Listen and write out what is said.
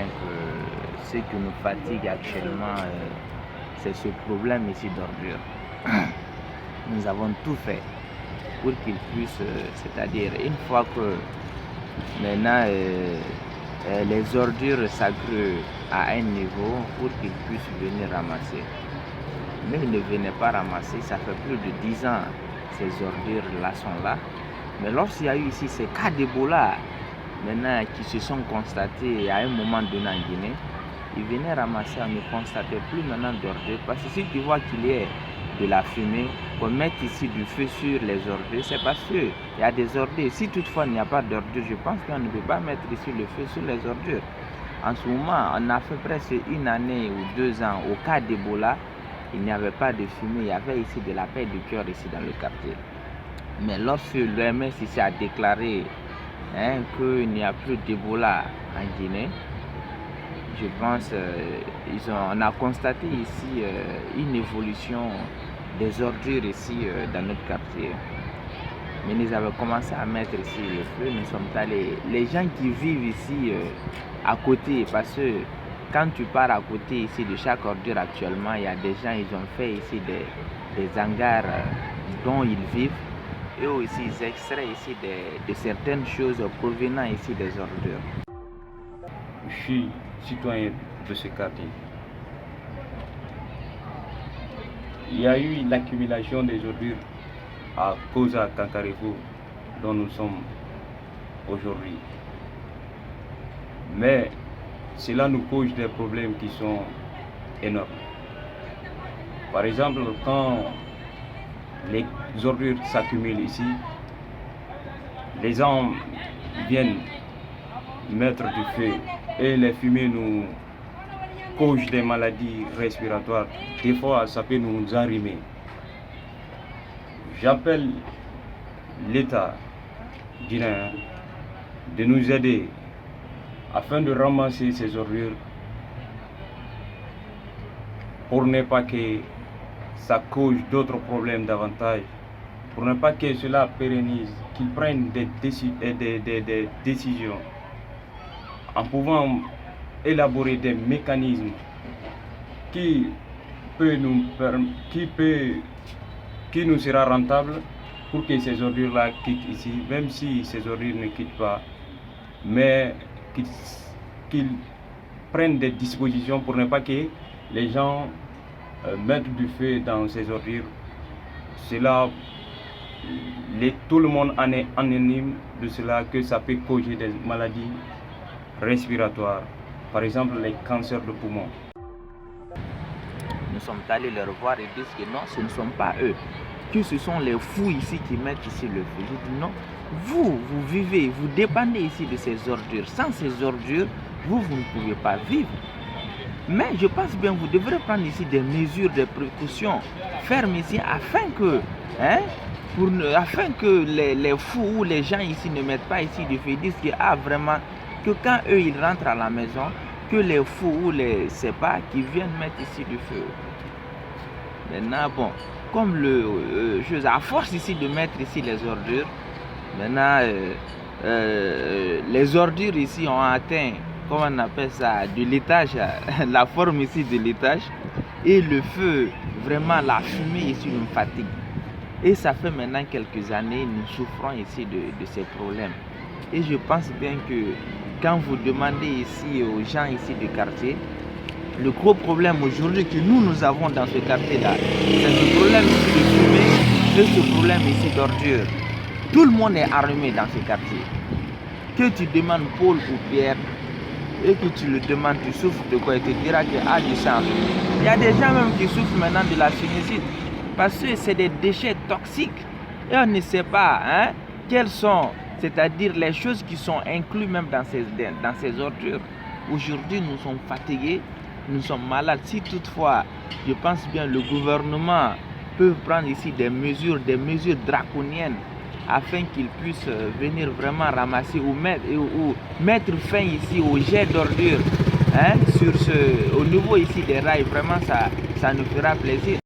bien que ce qui nous fatigue actuellement, c'est ce problème ici d'ordure. Nous avons tout fait pour qu'ils puissent, c'est-à-dire une fois que maintenant les ordures s'aggluent à un niveau pour qu'ils puissent venir ramasser. Mais ils ne venaient pas ramasser, ça fait plus de 10 ans ces ordures-là sont là. Mais lorsqu'il y a eu ici ces cas d'Ebola, maintenant qui se sont constatés à un moment donné en Guinée, ils venaient ramasser, on ne constatait plus maintenant d'ordures. Parce que si tu vois qu'il y a de la fumée, qu'on mette ici du feu sur les ordures, c'est parce qu'il y a des ordures. Si toutefois il n'y a pas d'ordures, je pense qu'on ne peut pas mettre ici le feu sur les ordures. En ce moment, on a fait presque 1 année ou 2 ans au cas d'Ebola, il n'y avait pas de fumée, il y avait ici de la paix du cœur ici dans le quartier. Mais lorsque l'OMS ici a déclaré qu'il n'y a plus d'Ebola en Guinée, je pense on a constaté ici une évolution des ordures ici dans notre quartier. Mais nous avons commencé à mettre ici le feu, nous sommes allés. Les gens qui vivent ici à côté, parce que quand tu pars à côté ici de chaque ordure actuellement, il y a des gens, ils ont fait ici des hangars dont ils vivent. Et aussi ils extraient ici de certaines choses provenant ici des ordures. Je suis citoyen de ce quartier. Il y a eu l'accumulation des ordures à cause à Kankareko dont nous sommes aujourd'hui. Mais cela nous cause des problèmes qui sont énormes. Par exemple, quand les ordures s'accumulent ici, les gens viennent mettre du feu et les fumées nous causent des maladies respiratoires. Des fois, ça peut nous enrhumer. J'appelle l'État guinéen de nous aider afin de ramasser ces ordures pour ne pas que ça cause d'autres problèmes davantage, pour ne pas que cela pérennise, qu'ils prennent des décisions en pouvant élaborer des mécanismes qui nous sera rentable pour que ces ordures-là quittent ici, même si ces ordures ne quittent pas, mais qu'ils prennent des dispositions pour ne pas que les gens mettent du feu dans ces ordures. Cela, tout le monde en est anonyme de cela, que ça peut causer des maladies respiratoires, par exemple les cancers de poumon. Nous sommes allés leur voir et disent que non, ce ne sont pas eux, que ce sont les fous ici qui mettent ici le feu. Je dis non, vous vivez, vous dépendez ici de ces ordures. Sans ces ordures, vous ne pouvez pas vivre. Mais je pense bien que vous devrez prendre ici des mesures, des précautions fermes ici afin que, les fous ou les gens ici ne mettent pas ici du feu. Ils disent que vraiment, que quand eux ils rentrent à la maison, que les fous ou les pas qui viennent mettre ici du feu. Maintenant, bon, comme à force ici de mettre ici les ordures, maintenant les ordures ici ont atteint, comment on appelle ça, de l'étage, la forme ici de l'étage, et le feu, vraiment la fumée ici nous fatigue. Et ça fait maintenant quelques années, nous souffrons ici de ces problèmes. Et je pense bien que quand vous demandez ici aux gens ici du quartier, le gros problème aujourd'hui que nous avons dans ce quartier-là, c'est ce problème ici de fumée et ce problème ici d'ordure. Tout le monde est armé dans ce quartier. Que tu demandes Paul ou Pierre, et que tu le demandes, tu souffres de quoi, il te dira que du sang. Il y a des gens même qui souffrent maintenant de la sinusite, parce que c'est des déchets toxiques. Et on ne sait pas quelles sont, c'est-à-dire les choses qui sont incluses même dans ces ordures. Aujourd'hui, nous sommes fatigués, nous sommes malades. Si toutefois, je pense bien le gouvernement peut prendre ici des mesures draconiennes afin qu'ils puissent venir vraiment ramasser ou mettre fin ici au jet d'ordures au niveau ici des rails, vraiment ça nous fera plaisir.